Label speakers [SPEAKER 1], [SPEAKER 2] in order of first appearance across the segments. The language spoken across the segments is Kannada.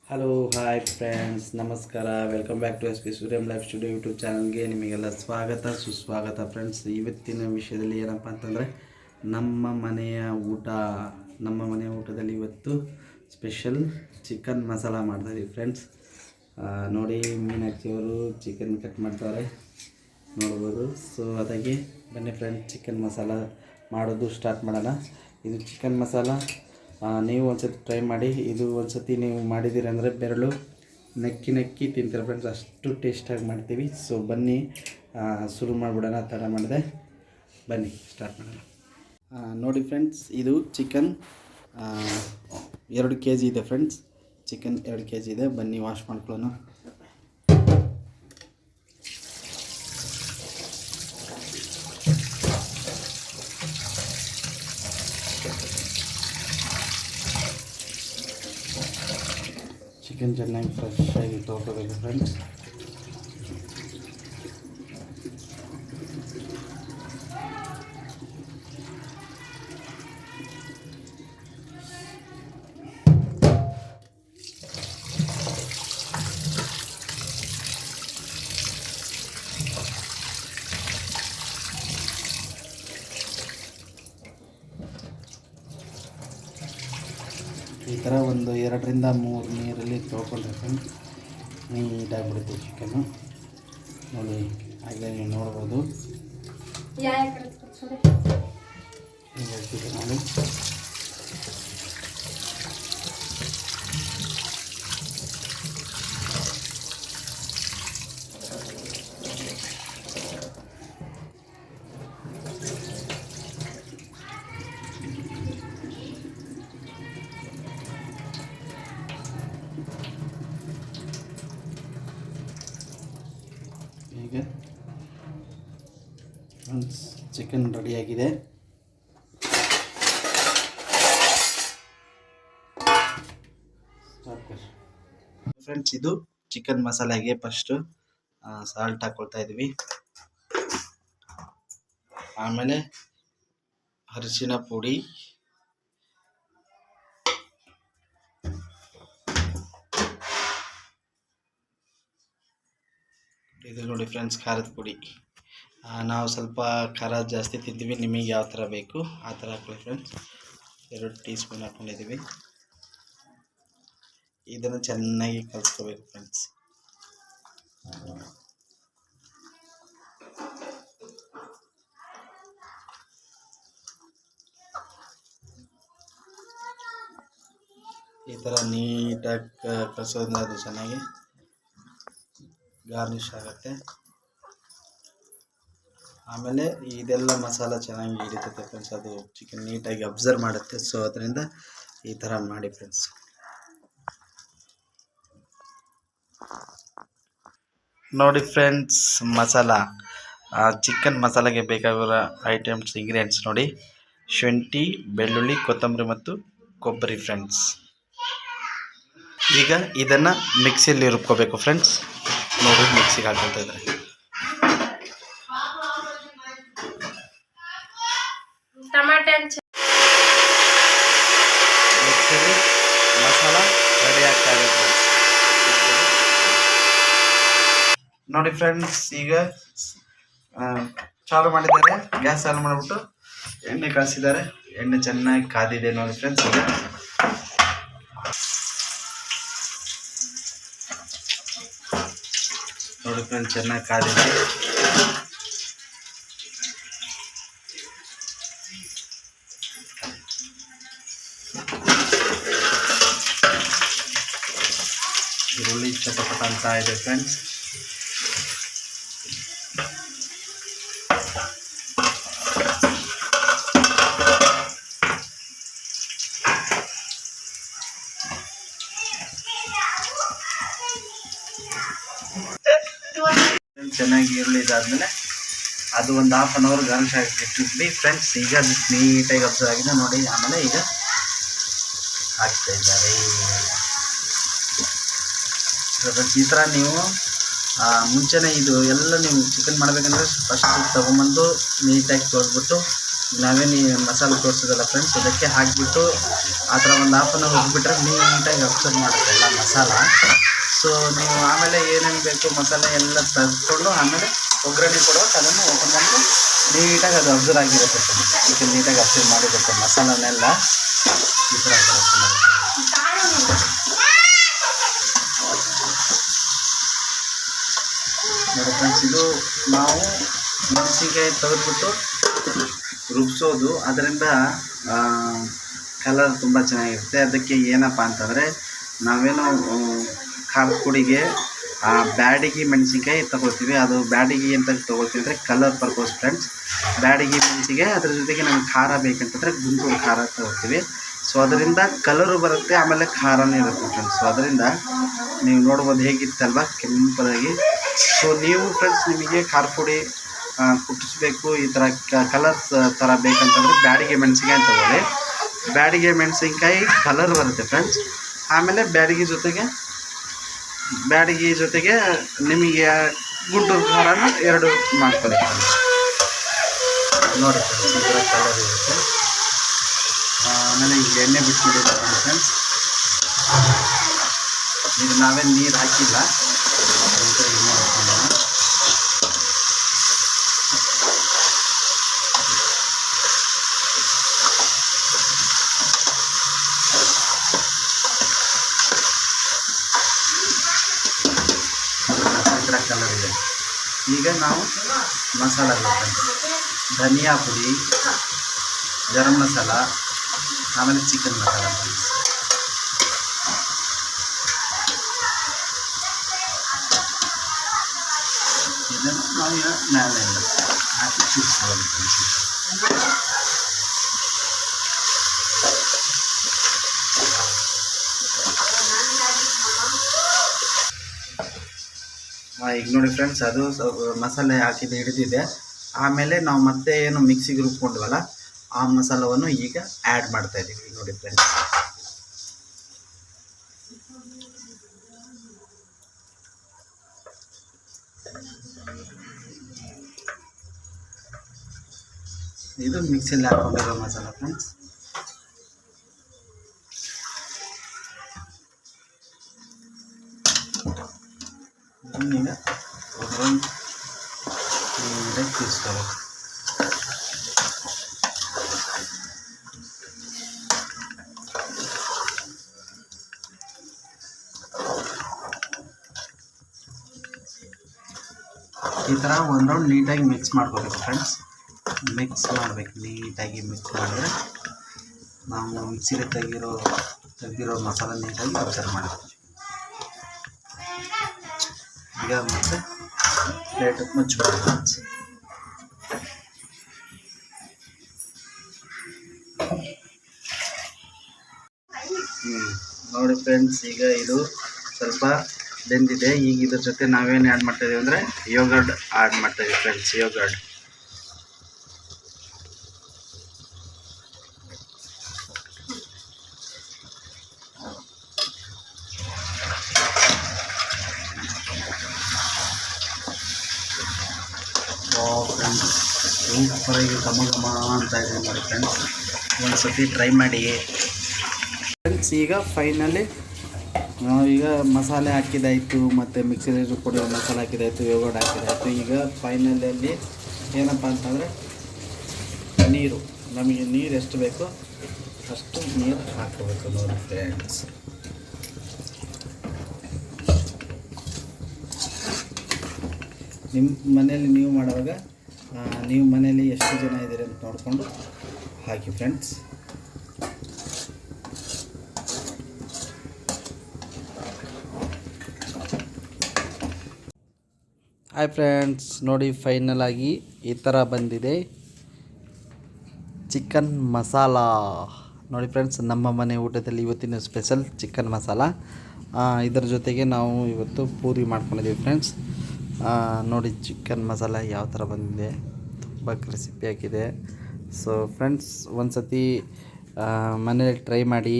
[SPEAKER 1] ಹಲೋ ಹಾಯ್ ಫ್ರೆಂಡ್ಸ್, ನಮಸ್ಕಾರ. Welcome back to SP Suryam life studio YouTube ಚಾನಲ್ಗೆ ನಿಮಗೆಲ್ಲ ಸ್ವಾಗತ ಸುಸ್ವಾಗತ. ಫ್ರೆಂಡ್ಸ್, ಇವತ್ತಿನ ವಿಷಯದಲ್ಲಿ ಏನಪ್ಪ ಅಂತಂದರೆ ನಮ್ಮ ಮನೆಯ ಊಟ. ನಮ್ಮ ಮನೆಯ ಊಟದಲ್ಲಿ ಇವತ್ತು ಸ್ಪೆಷಲ್ ಚಿಕನ್ ಮಸಾಲ ಮಾಡ್ತಾಯಿದ್ದೀವಿ ಫ್ರೆಂಡ್ಸ್. ನೋಡಿ, ಮೀನಾಕ್ಷಿಯವರು ಚಿಕನ್ ಕಟ್ ಮಾಡ್ತಾರೆ ನೋಡ್ಬೋದು. ಸೊ ಅದಕ್ಕೆ ಬನ್ನಿ ಫ್ರೆಂಡ್ಸ್, ಚಿಕನ್ ಮಸಾಲ ಮಾಡೋದು ಸ್ಟಾರ್ಟ್ ಮಾಡೋಣ. ಇದು ಚಿಕನ್ ಮಸಾಲ ನೀವು ಒಂದ್ಸತಿ ಟ್ರೈ ಮಾಡಿ. ಇದು ಒಂದ್ಸತಿ ನೀವು ಮಾಡಿದ್ದೀರಿ ಅಂದರೆ ಬೆರಳು ನಕ್ಕಿ ನಕ್ಕಿ ತಿಂತೀರ ಫ್ರೆಂಡ್ಸ್, ಅಷ್ಟು ಟೇಸ್ಟಾಗಿ ಮಾಡ್ತೀವಿ. ಸೊ ಬನ್ನಿ ಶುರು ಮಾಡಿಬಿಡೋಣ, ತಡ ಮಾಡಿದೆ. ಬನ್ನಿ ಸ್ಟಾರ್ಟ್ ಮಾಡೋಣ. ನೋಡಿ ಫ್ರೆಂಡ್ಸ್, ಇದು ಚಿಕನ್ 2 kg ಇದೆ ಫ್ರೆಂಡ್ಸ್. ಚಿಕನ್ 2 kg ಇದೆ. ಬನ್ನಿ ವಾಶ್ ಮಾಡ್ಕೊಳ್ಳೋಣ. ಚಿಕನ್ ಚೆನ್ನಾಗಿ ಫ್ರೆಶ್ ಆಗಿ ತೊಗೊಳ್ಬೇಕು ಫ್ರೆಂಡ್ಸ್. ಈ ಥರ ಒಂದು 2 ರಿಂದ 3 ನೀರಲ್ಲಿ ತೊಳ್ಕೊಂಡ್ರೆ ಫ್ರೆಂಡ್ಸ್ ನೀಟಾಗಿಬಿಡುತ್ತೆ ಚಿಕನ್ನು. ನೋಡಿ, ಹಾಗೆ ನೀವು ನೋಡ್ಬೋದು. ನೋಡಿ, ಈಗ ಚಿಕನ್ ರೆಡಿಯಾಗಿದೆ. ಫ್ರೆಂಡ್ಸ್, ಇದು ಚಿಕನ್ ಮಸಾಲೆಗೆ ಫಸ್ಟು ಸಾಲ್ಟ್ ಹಾಕ್ಕೊಳ್ತಾ ಇದ್ವಿ. ಆಮೇಲೆ ಅರಿಶಿನ ಪುಡಿ, ಇದು ನೋಡಿ ಫ್ರೆಂಡ್ಸ್ ಖಾರದ ಪುಡಿ. ನಾವು ಸ್ವಲ್ಪ ಖಾರ ಜಾಸ್ತಿ ತಿಂತೀವಿ, ನಿಮಗೆ ಯಾವ ಥರ ಬೇಕು ಆ ಥರ ಹಾಕೊಳ್ಳಿ ಫ್ರೆಂಡ್ಸ್. 2 tea spoon ಹಾಕ್ಕೊಂಡಿದ್ದೀವಿ. ಇದನ್ನು ಚೆನ್ನಾಗಿ ಕಲಿಸ್ಕೋಬೇಕು ಫ್ರೆಂಡ್ಸ್. ಈ ಥರ ನೀಟಾಗಿ ಕಲಿಸೋದ್ರಿಂದ ಅದು ಚೆನ್ನಾಗಿ ಗಾರ್ನಿಷ್ ಆಗುತ್ತೆ. ಆಮೇಲೆ ಇದೆಲ್ಲ ಮಸಾಲ ಚೆನ್ನಾಗಿ ಹಿಡಿತೈತೆ ಫ್ರೆಂಡ್ಸ್, ಅದು ಚಿಕನ್ ನೀಟಾಗಿ ಅಬ್ಸರ್ವ್ ಮಾಡುತ್ತೆ. ಸೊ ಅದರಿಂದ ಈ ಥರ ಮಾಡಿ ಫ್ರೆಂಡ್ಸ್. ನೋಡಿ ಫ್ರೆಂಡ್ಸ್, ಮಸಾಲ ಚಿಕನ್ ಮಸಾಲೆಗೆ ಬೇಕಾಗಿರೋ ಐಟಮ್ಸ್ ಇಂಗ್ರೀಡಿಯೆಂಟ್ಸ್ ನೋಡಿ: ಶುಂಠಿ, ಬೆಳ್ಳುಳ್ಳಿ, ಕೊತ್ತಂಬರಿ ಮತ್ತು ಕೊಬ್ಬರಿ ಫ್ರೆಂಡ್ಸ್. ಈಗ ಇದನ್ನು ಮಿಕ್ಸಿಯಲ್ಲಿ ರುಬ್ಕೋಬೇಕು ಫ್ರೆಂಡ್ಸ್. ನೋಡಿ, ಮಿಕ್ಸಿಗೆ ಹಾಕೊಳ್ತಾ ಇದ್ದಾರೆ. ಮಿಕ್ಸಿಯಲ್ಲಿ ಮಸಾಲ ರೆಡಿ ಆಗ್ತಾ ಇದೆ ಫ್ರೆಂಡ್ಸ್. ನೋಡಿ ಫ್ರೆಂಡ್ಸ್, ಈಗ ಚಾಲು ಮಾಡಿದ್ದಾರೆ. ಗ್ಯಾಸ್ ಚಾಲು ಮಾಡಿಬಿಟ್ಟು ಎಣ್ಣೆ ಕಾಯಿಸಿದ್ದಾರೆ. ಎಣ್ಣೆ ಚೆನ್ನಾಗಿ ಕಾದಿದೆ ನೋಡಿ ಫ್ರೆಂಡ್ಸ್. ಈಗ ನೋಡಿ ಫ್ರೆಂಡ್ಸ್, ಚೆನ್ನಾಗಿ ಕಾದಿದೆ. ಈರುಳ್ಳಿ ಚಟಪಟ ಅಂತ ಇದೆ ಫ್ರೆಂಡ್ಸ್. ಚೆನ್ನಾಗಿ ಈರುಳ್ಳಿ ಇದಾದ್ಮೇಲೆ ಅದು ಒಂದು 1/2 hour ಗಾರ್ನಿಷ್ ಆಗಿ ಇಟ್ಬಿಟ್ಟು ಫ್ರೆಂಡ್ಸ್. ಈಗ ನೀಟಾಗಿ ಅಬ್ಸರ್ವ್ ಆಗಿದೆ ನೋಡಿ. ಆಮೇಲೆ ಈಗ ಹಾಕ್ತಾ ಇದ್ದಾರೆ ಫ್ರೆಂಡ್ಸ್. ಈ ಥರ ನೀವು ಮುಂಚೆನೇ ಇದು ಎಲ್ಲ ನೀವು ಚಿಕನ್ ಮಾಡಬೇಕಂದ್ರೆ ಫಸ್ಟ್ ತೊಗೊಂಬಂದು ನೀಟಾಗಿ ತೊಳೆದ್ಬಿಟ್ಟು ನಾವೇನು ಈ ಮಸಾಲೆ ತೋರಿಸಿದಲ್ಲ ಫ್ರೆಂಡ್ಸ್, ಅದಕ್ಕೆ ಹಾಕಿಬಿಟ್ಟು ಆ ಥರ ಒಂದು ಹಾಫ್ ಅನ್ ಅವರ್ ಹೋಗ್ಬಿಟ್ರೆ ನೀಟಾಗಿ ಅಬ್ಸರ್ವ್ ಮಾಡುತ್ತೆ ಎಲ್ಲ ಮಸಾಲ. ಸೊ ನೀವು ಆಮೇಲೆ ಏನೇನು ಬೇಕು ಮಸಾಲೆ ಎಲ್ಲ ತೆಗೆದುಕೊಂಡು ಆಮೇಲೆ ಒಗ್ಗರಣೆ ಕೊಡುವಾಗ ಅದನ್ನು ಓಪನ್ ಮಾಡಿ ನೀಟಾಗಿ ಅದು ಅಬ್ಸರ್ವ್ ಆಗಿರುತ್ತೆ ಫ್ರೆಂಡ್ಸ್. ಇದಕ್ಕೆ ನೀಟಾಗಿ ಅಬ್ಸರ್ವ್ ಮಾಡಿರುತ್ತೆ ಮಸಾಲನೆಲ್ಲ ಈ ಥರ ನೋಡಿ ಫ್ರೆಂಡ್ಸ್. ಇದು ನಾವು ಮೆಣಸಿನ್ಕಾಯಿ ತೆಗೆದ್ಬಿಟ್ಟು ರುಬ್ಸೋದು, ಅದರಿಂದ ಕಲರ್ ತುಂಬ ಚೆನ್ನಾಗಿರುತ್ತೆ. ಅದಕ್ಕೆ ಏನಪ್ಪ ಅಂತಂದರೆ ನಾವೇನೋ ಖಾರದ ಪುಡಿಗೆ ಬ್ಯಾಡಗಿ ಮೆಣಸಿನ್ಕಾಯಿ ತೊಗೊಳ್ತೀವಿ. ಅದು ಬ್ಯಾಡಗಿ ಅಂತ ತೊಗೊಳ್ತೀವಿ ಅಂದರೆ ಕಲರ್ ಪರ್ಪಸ್ ಫ್ರೆಂಡ್ಸ್. ಬ್ಯಾಡಗಿ ಮೆಣಸಿಗೆ ಅದ್ರ ಜೊತೆಗೆ ನಮ್ಗೆ ಖಾರ ಬೇಕಂತಂದರೆ ಗುಂಟೂರು ಖಾರ ತೊಗೊಳ್ತೀವಿ. ಸೊ ಅದರಿಂದ ಕಲರು ಬರುತ್ತೆ, ಆಮೇಲೆ ಖಾರನೂ ಇರುತ್ತೆ ಫ್ರೆಂಡ್ಸ್. ಸೊ ಅದರಿಂದ ನೀವು ನೋಡ್ಬೋದು ಹೇಗಿತ್ತಲ್ವ ಕೆಂಪದಾಗಿ. ಸೊ ನೀವು ಫ್ರೆಂಡ್ಸ್ ನಿಮಗೆ ಖಾರ ಪುಡಿ ಕುಟ್ಟಿಸ್ಬೇಕು, ಈ ಥರ ಕಲರ್ಸ್ ಥರ ಬೇಕಂತಂದರೆ ಬ್ಯಾಡಿಗೆ ಮೆಣಸಿನ್ಕಾಯಿ ತೊಗೊಳ್ಳಿ. ಬ್ಯಾಡಿಗೆ ಮೆಣಸಿನ್ಕಾಯಿ ಕಲರ್ ಬರುತ್ತೆ ಫ್ರೆಂಡ್ಸ್. ಆಮೇಲೆ ಬ್ಯಾಡಿಗೆ ಜೊತೆಗೆ ನಿಮಗೆ ಗುಂಟೂರು ಖಾರನ ಎರಡು ಮಾಡ್ಕೊಳ್ಳಿ ನೋಡಿ ಫ್ರೆಂಡ್ಸ್. ಈ ಥರ ಕಲರ್ ಇರುತ್ತೆ. ಆಮೇಲೆ ಈಗ ಎಣ್ಣೆ ಬಿಟ್ಕೊಂಡಿರ್ತೀನಿ ಫ್ರೆಂಡ್ಸ್. ಈಗ ನಾವೇನು ನೀರು ಹಾಕಿಲ್ಲ, ಕಲರ್ ಇದೆ. ಈಗ ನಾವು ಮಸಾಲ ಧನಿಯಾ ಪುಡಿ, ಗರಂ ಮಸಾಲ, ಆಮೇಲೆ ಚಿಕನ್ ಮಸಾಲ ಫ್ರೆಂಡ್ಸ್. ಇದನ್ನು ನಾವು ಈಗ ಮೇಲೆ ಹಾಕಿ ಚುಚ್ಚಿಸ್ಬೋದು ಫ್ರೆಂಡ್ಸ್. ಈಗ ನೋಡಿ ಫ್ರೆಂಡ್ಸ್, ಅದು ಮಸಾಲೆ ಹಾಕಿದ್ದು ಹಿಡಿದಿದೆ. ಆಮೇಲೆ ನಾವು ಮತ್ತೆ ಏನು ಮಿಕ್ಸಿಗೆ ರುಬ್ಕೊಂಡ್ವಲ್ಲ ಆ ಮಸಾಲವನ್ನು ಈಗ ಆ್ಯಡ್ ಮಾಡ್ತಾ ಇದ್ದೀವಿ ನೋಡಿ ಫ್ರೆಂಡ್ಸ್. ಇದು ಮಿಕ್ಸಿಯಲ್ಲಿ ಹಾಕೊಂಡಿರೋ ಮಸಾಲ ಫ್ರೆಂಡ್ಸ್. ಈಗ ಒಗ್ಗರಣೆ ನೀಟಾಗಿ ತಿರ್ಸ್ಕೋಬೇಕು. ಈ ಥರ ಒಂದು ರೌಂಡ್ ನೀಟಾಗಿ ಮಿಕ್ಸ್ ಮಾಡ್ಕೋಬೇಕು ಫ್ರೆಂಡ್ಸ್. ಮಿಕ್ಸ್ ಮಾಡಬೇಕು ನೀಟಾಗಿ. ಮಿಕ್ಸ್ ಮಾಡಿದ್ರೆ ನಾವು ಮಿಕ್ಸಿಗೆ ತೆಗೆದಿರೋ ಮಸಾಲ ನೀಟಾಗಿ ಅಬ್ಸರ್ವ್ ಮಾಡಬೇಕು. ಈಗ ಮತ್ತೆ ಪ್ಲೇಟ್ ಮುಚ್ಚಬೇಕು ಫ್ರೆಂಡ್ಸ್. ನೋಡಿ ಫ್ರೆಂಡ್ಸ್, ಈಗ ಇದು ಸ್ವಲ್ಪ ಬೆಂದಿದೆ. ಈಗ ಇದ್ರ ಜೊತೆ ನಾವೇನು ಆ್ಯಡ್ ಮಾಡ್ತಾಯಿದ್ದೀವಿ ಅಂದರೆ ಯೋಗರ್ಟ್ ಆ್ಯಡ್ ಮಾಡ್ತಾಯಿದ್ದೀವಿ ಫ್ರೆಂಡ್ಸ್. ಯೋಗರ್ಟ್ ಫ್ರೆಂಡ್ಸ್ ಸೂಪರಾಗಿ ಘಮ ಘಮ ಅಂತ ಇದೆ ನೋಡಿ ಫ್ರೆಂಡ್ಸ್. ಒಂದು ಸತಿ ಟ್ರೈ ಮಾಡಿ ಫ್ರೆಂಡ್ಸ್. ಈಗ ಫೈನಲಿ ನಾವೀಗ ಮಸಾಲೆ ಹಾಕಿದಾಯಿತು, ಮತ್ತು ಮಿಕ್ಸಿಲಿ ರುಬ್ಬಿರೋ ಮಸಾಲೆ ಹಾಕಿದಾಯಿತು, ಯೋಗರ್ಟ್ ಹಾಕಿದಾಯಿತು. ಈಗ ಫೈನಲಲ್ಲಿ ಏನಪ್ಪ ಅಂತಂದರೆ ನೀರು, ನಮಗೆ ನೀರು ಎಷ್ಟು ಬೇಕೋ ಅಷ್ಟು ನೀರು ಹಾಕಬೇಕು ನೋಡಿ ಫ್ರೆಂಡ್ಸ್. ನಿಮ್ಮ ಮನೆಯಲ್ಲಿ ನೀವು ಮಾಡುವಾಗ ನೀವು ಮನೆಯಲ್ಲಿ ಎಷ್ಟು ಜನ ಇದ್ದೀರಿ ಅಂತ ನೋಡಿಕೊಂಡು ಹಾಕಿ ಫ್ರೆಂಡ್ಸ್. ಹಾಯ್ ಫ್ರೆಂಡ್ಸ್, ನೋಡಿ ಫೈನಲ್ ಆಗಿ ಈ ಥರ ಬಂದಿದೆ ಚಿಕನ್ ಮಸಾಲ. ನೋಡಿ ಫ್ರೆಂಡ್ಸ್, ನಮ್ಮ ಮನೆ ಊಟದಲ್ಲಿ ಇವತ್ತಿನ ಸ್ಪೆಷಲ್ ಚಿಕನ್ ಮಸಾಲ. ಇದರ ಜೊತೆಗೆ ನಾವು ಇವತ್ತು ಪೂರಿ ಮಾಡ್ಕೊಂಡಿದ್ದೀವಿ ಫ್ರೆಂಡ್ಸ್. ನೋಡಿ ಚಿಕನ್ ಮಸಾಲ ಯಾವ ಥರ ಬಂದಿದೆ, ತುಂಬ ಕ್ರಿಸ್ಪಿಯಾಗಿದೆ. ಸೊ ಫ್ರೆಂಡ್ಸ್, ಒಂದು ಸತಿ ಮನೇಲಿ ಟ್ರೈ ಮಾಡಿ.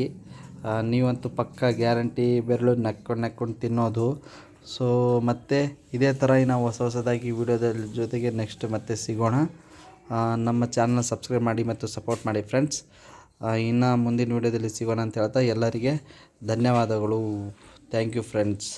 [SPEAKER 1] ನೀವಂತೂ ಪಕ್ಕ ಗ್ಯಾರಂಟಿ ಬೆರಳು ನಕ್ಕೊಂಡು ತಿನ್ನೋದು. ಸೊ ಮತ್ತು ಇದೇ ಥರ ನಾವು ಹೊಸದಾಗಿ ವಿಡಿಯೋದ ಜೊತೆಗೆ ನೆಕ್ಸ್ಟ್ ಮತ್ತೆ ಸಿಗೋಣ. ನಮ್ಮ ಚಾನಲ್ನ ಸಬ್ಸ್ಕ್ರೈಬ್ ಮಾಡಿ ಮತ್ತು ಸಪೋರ್ಟ್ ಮಾಡಿ ಫ್ರೆಂಡ್ಸ್. ಇನ್ನು ಮುಂದಿನ ವೀಡಿಯೋದಲ್ಲಿ ಸಿಗೋಣ ಅಂತ ಹೇಳ್ತಾ ಎಲ್ಲರಿಗೆ ಧನ್ಯವಾದಗಳು. Thank you friends.